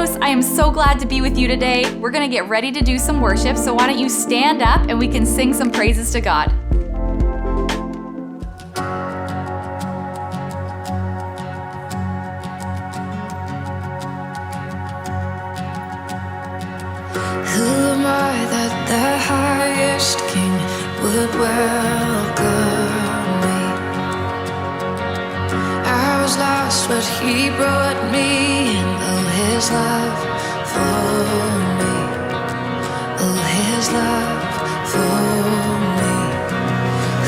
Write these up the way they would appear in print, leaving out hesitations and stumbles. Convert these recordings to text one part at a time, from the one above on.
House. I am so glad to be with you today. We're going to get ready to do some worship, so why don't you stand up and we can sing some praises to God. Who am I that the highest king would welcome me? I was lost, but he brought me in. Oh, his love for me. Oh, his love for me.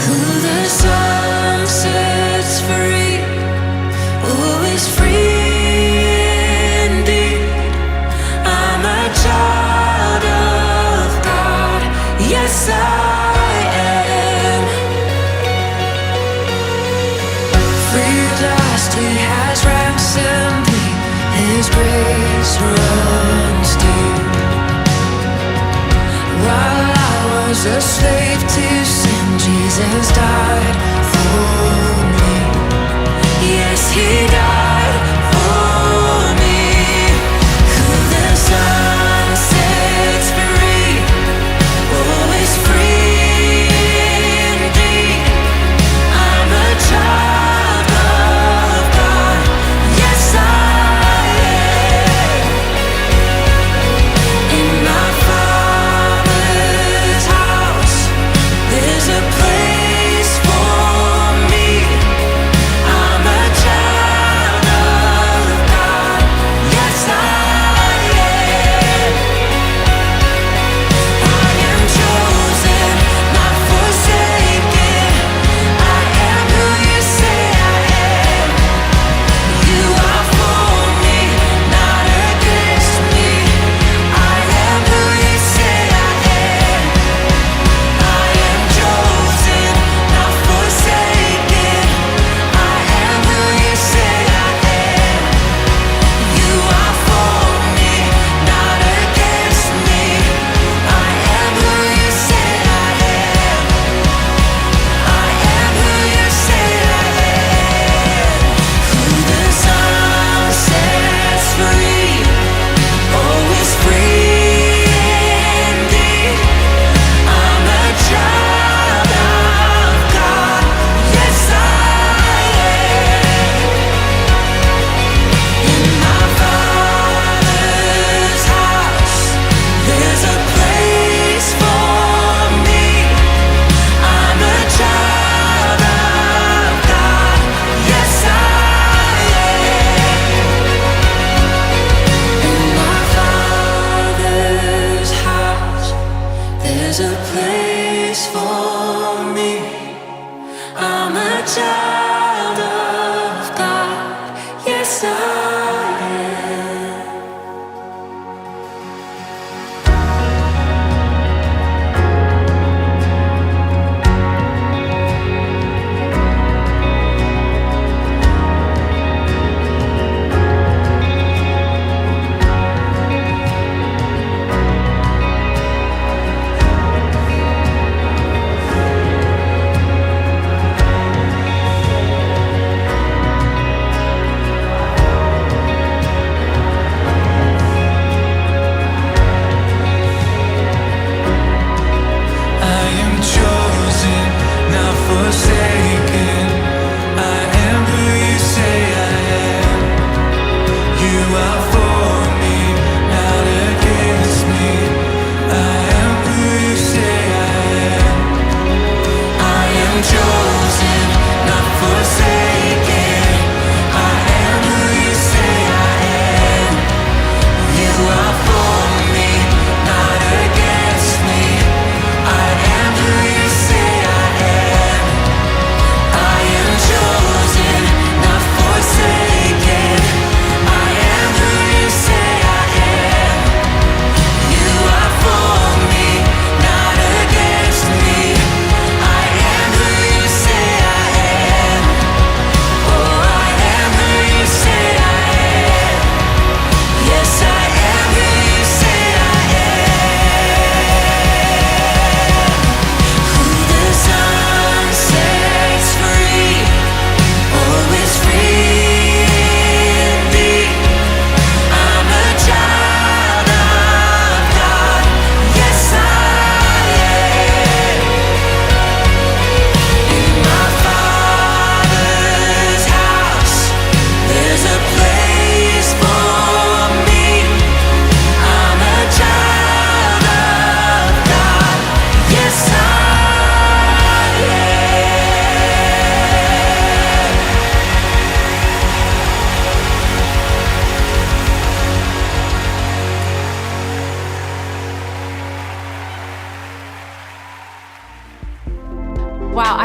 Who the sun sets free, oh, is free indeed. I'm a child of God, yes I am. Free at last, he has ransomed me. His grace runs deep. While I was a slave to sin, Jesus died for me. Yes, he died for me. Who the sun sets free, oh, is free indeed. I'm a child of God, yes I am. In my Father's house, there's a place for me. I'm a child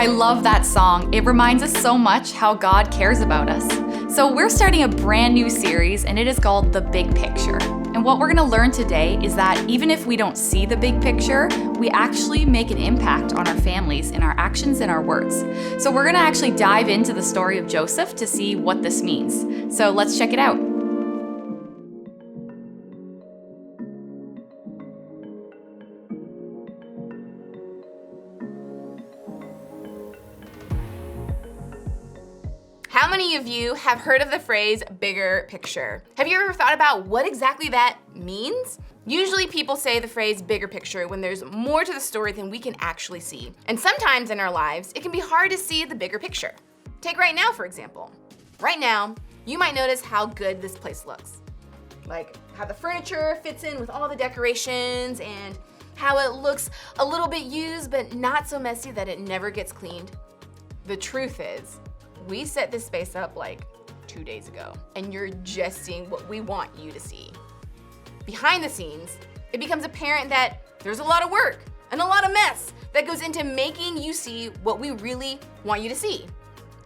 love that song. It reminds us so much how God cares about us. So we're starting a brand new series, and it is called The Big Picture. And what we're gonna learn today is that even if we don't see the big picture, we actually make an impact on our families in our actions and our words. So we're gonna actually dive into the story of Joseph to see what this means. So let's check it out. How many of you have heard of the phrase bigger picture? Have you ever thought about what exactly that means? Usually people say the phrase bigger picture when there's more to the story than we can actually see. And sometimes in our lives, it can be hard to see the bigger picture. Take right now, for example. Right now, you might notice how good this place looks. Like how the furniture fits in with all the decorations and how it looks a little bit used but not so messy that it never gets cleaned. The truth is, we set this space up like 2 days ago, and you're just seeing what we want you to see. Behind the scenes, it becomes apparent that there's a lot of work and a lot of mess that goes into making you see what we really want you to see.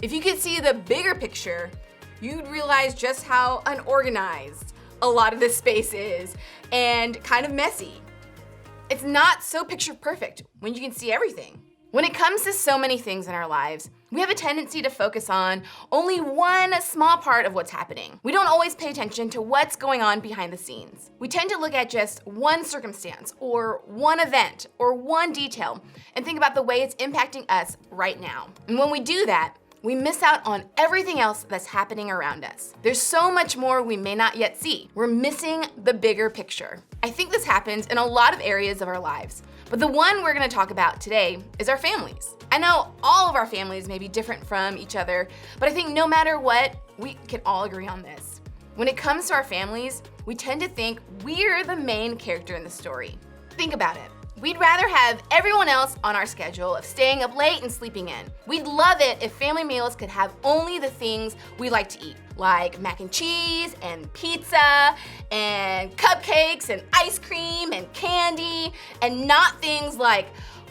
If you could see the bigger picture, you'd realize just how unorganized a lot of this space is and kind of messy. It's not so picture perfect when you can see everything. When it comes to so many things in our lives, we have a tendency to focus on only one small part of what's happening. We don't always pay attention to what's going on behind the scenes. We tend to look at just one circumstance or one event or one detail and think about the way it's impacting us right now. And when we do that, we miss out on everything else that's happening around us. There's so much more we may not yet see. We're missing the bigger picture. I think this happens in a lot of areas of our lives. But the one we're gonna talk about today is our families. I know all of our families may be different from each other, but I think no matter what, we can all agree on this. When it comes to our families, we tend to think we're the main character in the story. Think about it. We'd rather have everyone else on our schedule of staying up late and sleeping in. We'd love it if family meals could have only the things we like to eat, like mac and cheese and pizza and cupcakes and ice cream and candy, and not things like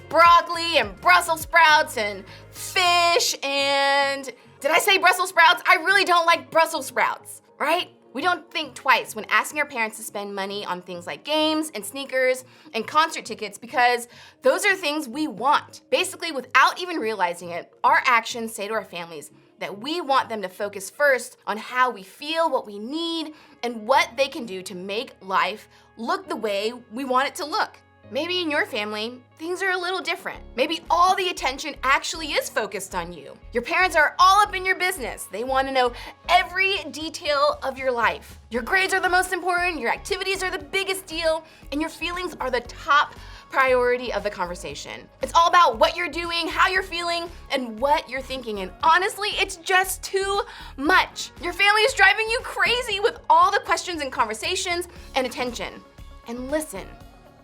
broccoli and Brussels sprouts and fish and, did I say Brussels sprouts? I really don't like Brussels sprouts, right? We don't think twice when asking our parents to spend money on things like games and sneakers and concert tickets because those are things we want. Basically, without even realizing it, our actions say to our families that we want them to focus first on how we feel, what we need, and what they can do to make life look the way we want it to look. Maybe in your family, things are a little different. Maybe all the attention actually is focused on you. Your parents are all up in your business. They want to know every detail of your life. Your grades are the most important, your activities are the biggest deal, and your feelings are the top priority of the conversation. It's all about what you're doing, how you're feeling, and what you're thinking. And honestly, it's just too much. Your family is driving you crazy with all the questions and conversations and attention. And listen,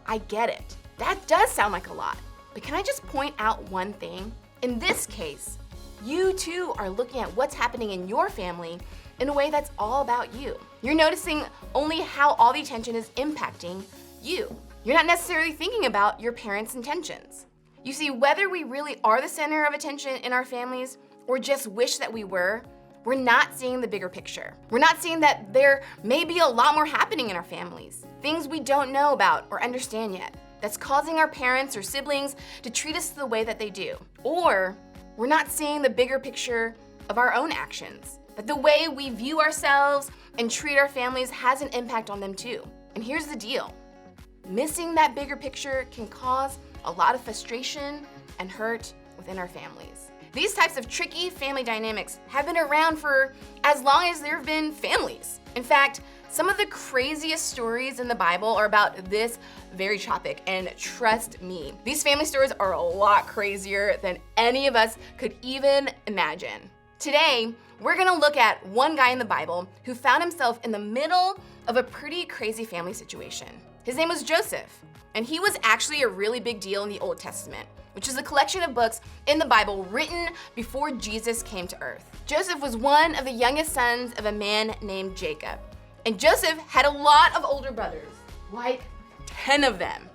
I get it. That does sound like a lot. But can I just point out one thing? In this case, you too are looking at what's happening in your family in a way that's all about you. You're noticing only how all the attention is impacting you. You're not necessarily thinking about your parents' intentions. You see, whether we really are the center of attention in our families or just wish that we were, we're not seeing the bigger picture. We're not seeing that there may be a lot more happening in our families, things we don't know about or understand yet, that's causing our parents or siblings to treat us the way that they do. Or we're not seeing the bigger picture of our own actions, that the way we view ourselves and treat our families has an impact on them too. And here's the deal. Missing that bigger picture can cause a lot of frustration and hurt within our families. These types of tricky family dynamics have been around for as long as there have been families. In fact, some of the craziest stories in the Bible are about this very topic, and trust me, these family stories are a lot crazier than any of us could even imagine. Today, we're gonna look at one guy in the Bible who found himself in the middle of a pretty crazy family situation. His name was Joseph, and he was actually a really big deal in the Old Testament, which is a collection of books in the Bible written before Jesus came to earth. Joseph was one of the youngest sons of a man named Jacob. And Joseph had a lot of older brothers, like 10 of them.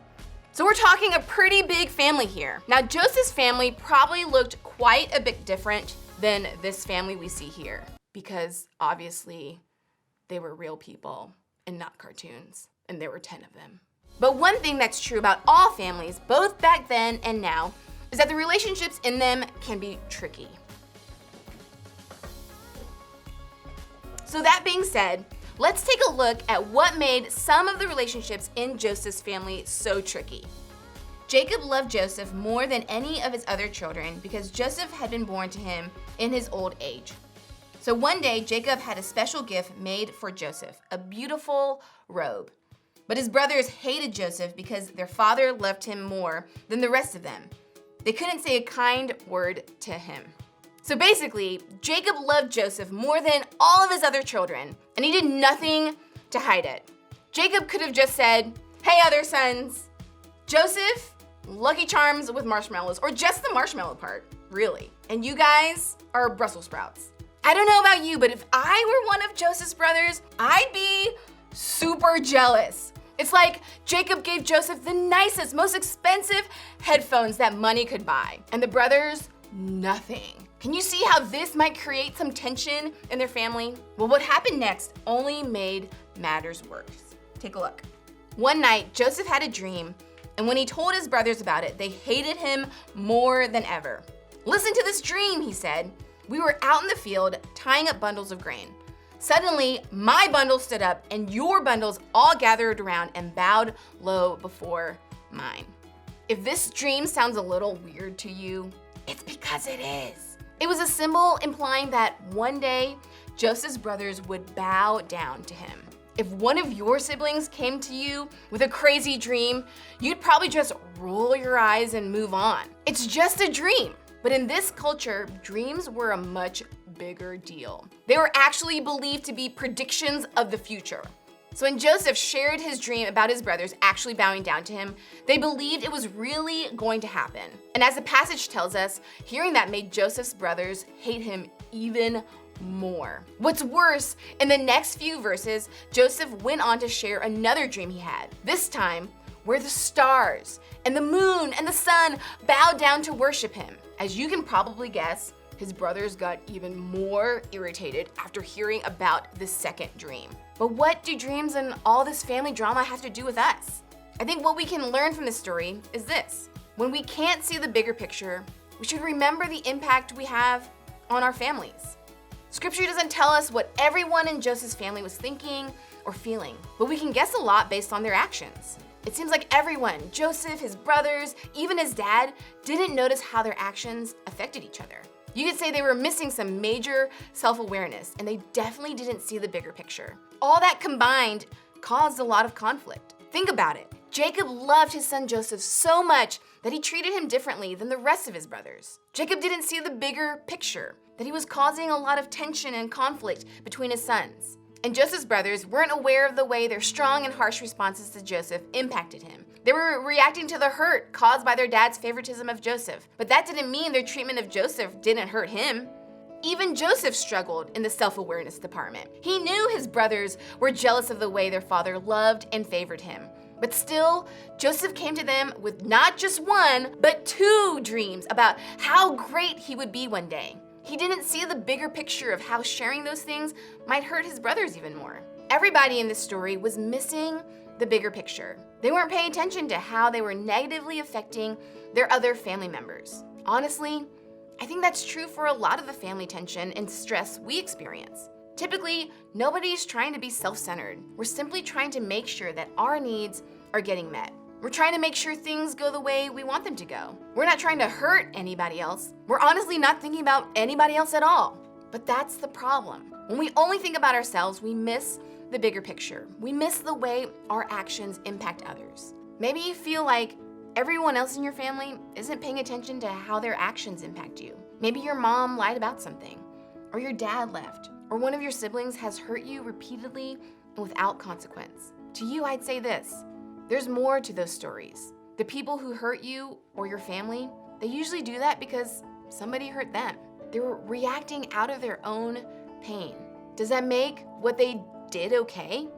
So we're talking a pretty big family here. Now, Joseph's family probably looked quite a bit different than this family we see here, because obviously they were real people and not cartoons, and there were 10 of them. But one thing that's true about all families, both back then and now, is that the relationships in them can be tricky. So that being said, let's take a look at what made some of the relationships in Joseph's family so tricky. Jacob loved Joseph more than any of his other children because Joseph had been born to him in his old age. So one day, Jacob had a special gift made for Joseph, a beautiful robe. But his brothers hated Joseph because their father loved him more than the rest of them. They couldn't say a kind word to him. So basically, Jacob loved Joseph more than all of his other children, and he did nothing to hide it. Jacob could have just said, "Hey, other sons, Joseph, Lucky Charms with marshmallows," or just the marshmallow part, really. And you guys are Brussels sprouts. I don't know about you, but if I were one of Joseph's brothers, I'd be super jealous. It's like Jacob gave Joseph the nicest, most expensive headphones that money could buy, and the brothers, nothing. Can you see how this might create some tension in their family? Well, what happened next only made matters worse. Take a look. One night, Joseph had a dream, and when he told his brothers about it, they hated him more than ever. "Listen to this dream," he said. "We were out in the field tying up bundles of grain. Suddenly, my bundle stood up, and your bundles all gathered around and bowed low before mine." If this dream sounds a little weird to you, it's because it is. It was a symbol implying that one day, Joseph's brothers would bow down to him. If one of your siblings came to you with a crazy dream, you'd probably just roll your eyes and move on. It's just a dream. But in this culture, dreams were a much bigger deal. They were actually believed to be predictions of the future. So when Joseph shared his dream about his brothers actually bowing down to him, they believed it was really going to happen. And as the passage tells us, hearing that made Joseph's brothers hate him even more. What's worse, in the next few verses, Joseph went on to share another dream he had. This time, where the stars and the moon and the sun bowed down to worship him. As you can probably guess, his brothers got even more irritated after hearing about this second dream. But what do dreams and all this family drama have to do with us? I think what we can learn from this story is this. When we can't see the bigger picture, we should remember the impact we have on our families. Scripture doesn't tell us what everyone in Joseph's family was thinking or feeling, but we can guess a lot based on their actions. It seems like everyone, Joseph, his brothers, even his dad, didn't notice how their actions affected each other. You could say they were missing some major self-awareness, and they definitely didn't see the bigger picture. All that combined caused a lot of conflict. Think about it. Jacob loved his son Joseph so much that he treated him differently than the rest of his brothers. Jacob didn't see the bigger picture, that he was causing a lot of tension and conflict between his sons. And Joseph's brothers weren't aware of the way their strong and harsh responses to Joseph impacted him. They were reacting to the hurt caused by their dad's favoritism of Joseph. But that didn't mean their treatment of Joseph didn't hurt him. Even Joseph struggled in the self-awareness department. He knew his brothers were jealous of the way their father loved and favored him. But still, Joseph came to them with not just one, but two dreams about how great he would be one day. He didn't see the bigger picture of how sharing those things might hurt his brothers even more. Everybody in this story was missing the bigger picture. They weren't paying attention to how they were negatively affecting their other family members. Honestly, I think that's true for a lot of the family tension and stress we experience. Typically, nobody's trying to be self-centered. We're simply trying to make sure that our needs are getting met. We're trying to make sure things go the way we want them to go. We're not trying to hurt anybody else. We're honestly not thinking about anybody else at all. But that's the problem. When we only think about ourselves, we miss the bigger picture. We miss the way our actions impact others. Maybe you feel like everyone else in your family isn't paying attention to how their actions impact you. Maybe your mom lied about something, or your dad left, or one of your siblings has hurt you repeatedly and without consequence. To you, I'd say this. There's more to those stories. The people who hurt you or your family, they usually do that because somebody hurt them. They were reacting out of their own pain. Does that make what they did okay?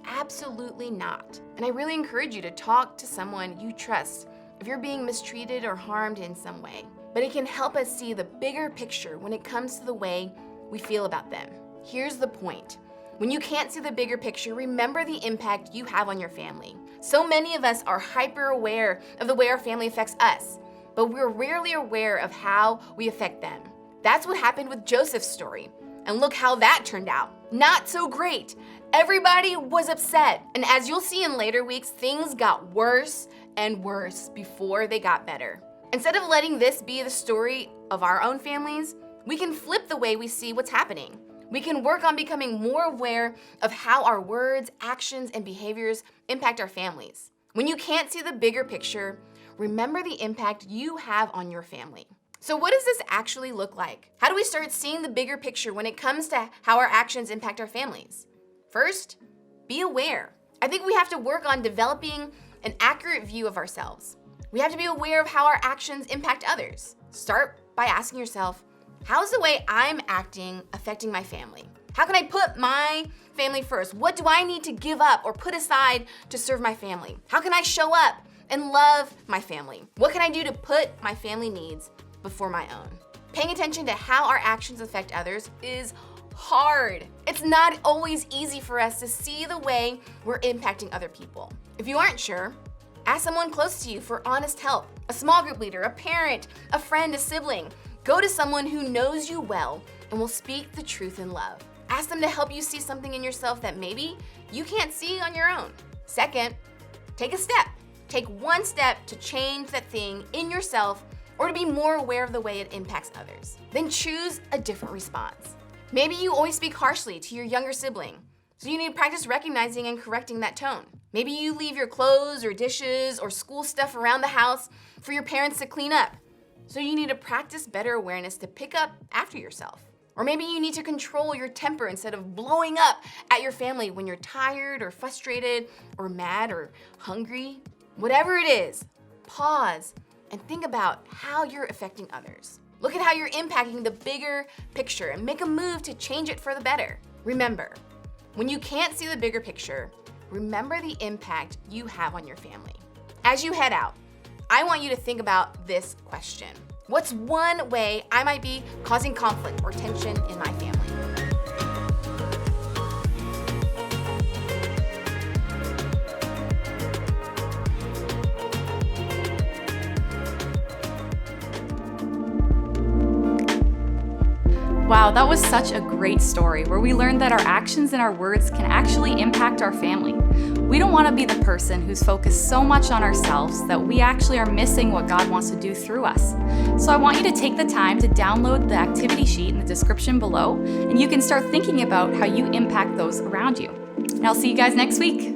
Absolutely not. And I really encourage you to talk to someone you trust if you're being mistreated or harmed in some way. But it can help us see the bigger picture when it comes to the way we feel about them. Here's the point. When you can't see the bigger picture, remember the impact you have on your family. So many of us are hyper aware of the way our family affects us, but we're rarely aware of how we affect them. That's what happened with Joseph's story. And look how that turned out. Not so great. Everybody was upset. And as you'll see in later weeks, things got worse and worse before they got better. Instead of letting this be the story of our own families, we can flip the way we see what's happening. We can work on becoming more aware of how our words, actions, and behaviors impact our families. When you can't see the bigger picture, remember the impact you have on your family. So what does this actually look like? How do we start seeing the bigger picture when it comes to how our actions impact our families? First, be aware. I think we have to work on developing an accurate view of ourselves. We have to be aware of how our actions impact others. Start by asking yourself, how's the way I'm acting affecting my family? How can I put my family first? What do I need to give up or put aside to serve my family? How can I show up and love my family? What can I do to put my family needs before my own? Paying attention to how our actions affect others is hard. It's not always easy for us to see the way we're impacting other people. If you aren't sure, ask someone close to you for honest help. A small group leader, a parent, a friend, a sibling. Go to someone who knows you well and will speak the truth in love. Ask them to help you see something in yourself that maybe you can't see on your own. Second, take a step. Take one step to change that thing in yourself or to be more aware of the way it impacts others. Then choose a different response. Maybe you always speak harshly to your younger sibling, so you need to practice recognizing and correcting that tone. Maybe you leave your clothes or dishes or school stuff around the house for your parents to clean up, so you need to practice better awareness to pick up after yourself. Or maybe you need to control your temper instead of blowing up at your family when you're tired or frustrated or mad or hungry. Whatever it is, pause and think about how you're affecting others. Look at how you're impacting the bigger picture and make a move to change it for the better. Remember, when you can't see the bigger picture, remember the impact you have on your family. As you head out, I want you to think about this question. What's one way I might be causing conflict or tension in my family? Wow, that was such a great story where we learned that our actions and our words can actually impact our family. We don't want to be the person who's focused so much on ourselves that we actually are missing what God wants to do through us. So I want you to take the time to download the activity sheet in the description below, and you can start thinking about how you impact those around you. And I'll see you guys next week.